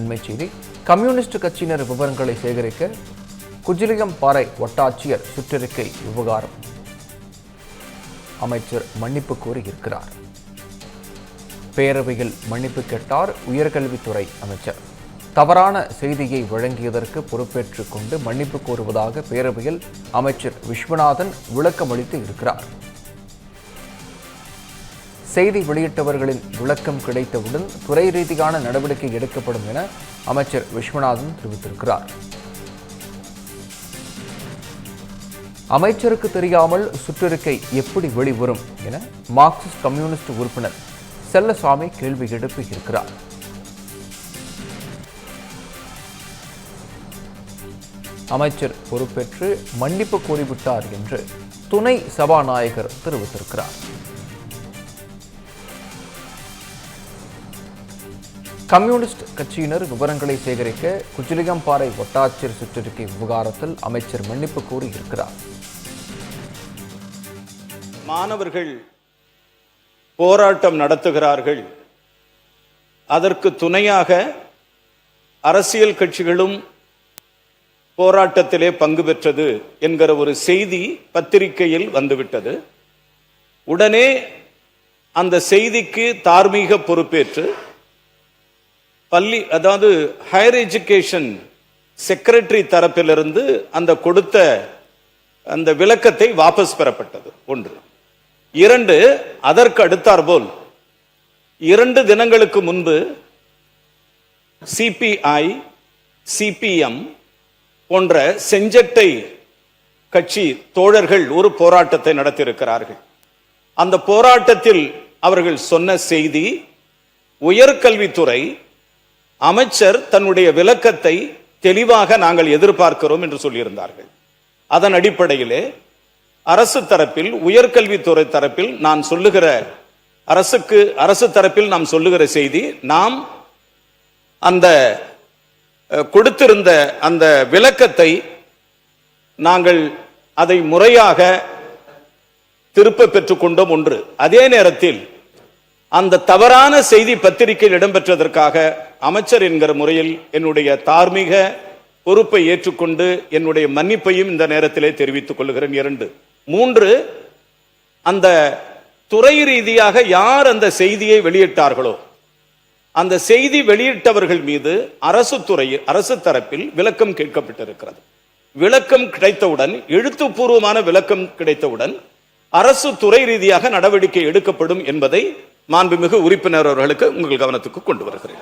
அண்மைச் செய்தி. கம்யூனிஸ்ட் கட்சியினர் விவரங்களை சேகரிக்க குஜிலியம்பாறை வட்டாட்சியர் சுற்றறிக்கை விவகாரம். அமைச்சர் மன்னிப்பு கோரியிருக்கிறார். பேரவையில் மன்னிப்பு கேட்டார் உயர்கல்வித்துறை அமைச்சர். தவறான செய்தியை வழங்கியதற்கு பொறுப்பேற்றுக் கொண்டு மன்னிப்பு கோருவதாக பேரவையில் அமைச்சர் விஸ்வநாதன் விளக்கமளித்து இருக்கிறார். செய்தி வெளியிட்டவர்களின் விளக்கம் கிடைத்தவுடன் துறை ரீதியான நடவடிக்கை எடுக்கப்படும் என அமைச்சர் விஸ்வநாதன் தெரிவித்திருக்கிறார். அமைச்சருக்கு தெரியாமல் சுற்றறிக்கை எப்படி வெளிவரும் என மார்க்சிஸ்ட் கம்யூனிஸ்ட் உறுப்பினர் செல்லசாமி கேள்வி எழுப்பியிருக்கிறார். அமைச்சர் பொறுப்பேற்று மன்னிப்பு கோரிவிட்டார் என்று துணை சபாநாயகர் தெரிவித்திருக்கிறார். கம்யூனிஸ்ட் கட்சியினர் விவரங்களை சேகரிக்க குஜிலியம்பாறை வட்டாட்சியர் சுற்றறிக்கை விவகாரத்தில் அமைச்சர் மன்னிப்பு கோரியிருக்கிறார். மாணவர்கள் போராட்டம் நடத்துகிறார்கள், அதற்கு துணையாக அரசியல் கட்சிகளும் போராட்டத்திலே பங்கு பெற்றது என்கிற ஒரு செய்தி பத்திரிகையில் வந்துவிட்டது. உடனே அந்த செய்திக்கு தார்மீக பொறுப்பேற்று ஹையர் எஜுகேஷன் செக்ரட்டரி தரப்பிலிருந்து அந்த கொடுத்த அந்த விளக்கத்தை வாபஸ் பெறப்பட்டது. 1. 2, அதற்கு அடுத்தாற்போல் 2 தினங்களுக்கு முன்பு சிபிஐ, சிபிஎம் போன்ற செஞ்சட்டை கட்சி தோழர்கள் ஒரு போராட்டத்தை நடத்தியிருக்கிறார்கள். அந்த போராட்டத்தில் அவர்கள் சொன்ன செய்தி, உயர்கல்வித்துறை அமைச்சர் தன்னுடைய விளக்கத்தை தெளிவாக நாங்கள் எதிர்பார்க்கிறோம் என்று சொல்லியிருந்தார்கள். அதன் அடிப்படையிலே அரசு தரப்பில், உயர்கல்வித்துறை தரப்பில் நான் சொல்லுகிற அரசு தரப்பில் நாம் சொல்லுகிற செய்தி, நாம் அந்த கொடுத்திருந்த அந்த விளக்கத்தை நாங்கள் அதை முறையாக திருப்ப பெற்றுக் கொண்டோம். 1. அதே நேரத்தில் அந்த தவறான செய்தி பத்திரிகையில் இடம்பெற்றதற்காக அமைச்சர் என்கிற முறையில் என்னுடைய தார்மீக பொறுப்பை ஏற்றுக்கொண்டு என்னுடைய மன்னிப்பையும் இந்த நேரத்திலே தெரிவித்துக் கொள்கிறேன். 2. 3, அந்த துறை ரீதியாக யார் அந்த செய்தியை வெளியிட்டார்களோ அந்த செய்தி வெளியிட்டவர்கள் மீது அரசு தரப்பில் விளக்கம் கேட்கப்பட்டிருக்கிறது. விளக்கம் கிடைத்தவுடன், எழுத்துப்பூர்வமான விளக்கம் கிடைத்தவுடன் அரசு துறை ரீதியாக நடவடிக்கை எடுக்கப்படும் என்பதை மாண்புமிகு உறுப்பினர் அவர்களுக்கு உங்கள் கவனத்துக்கு கொண்டு வருகிறேன்.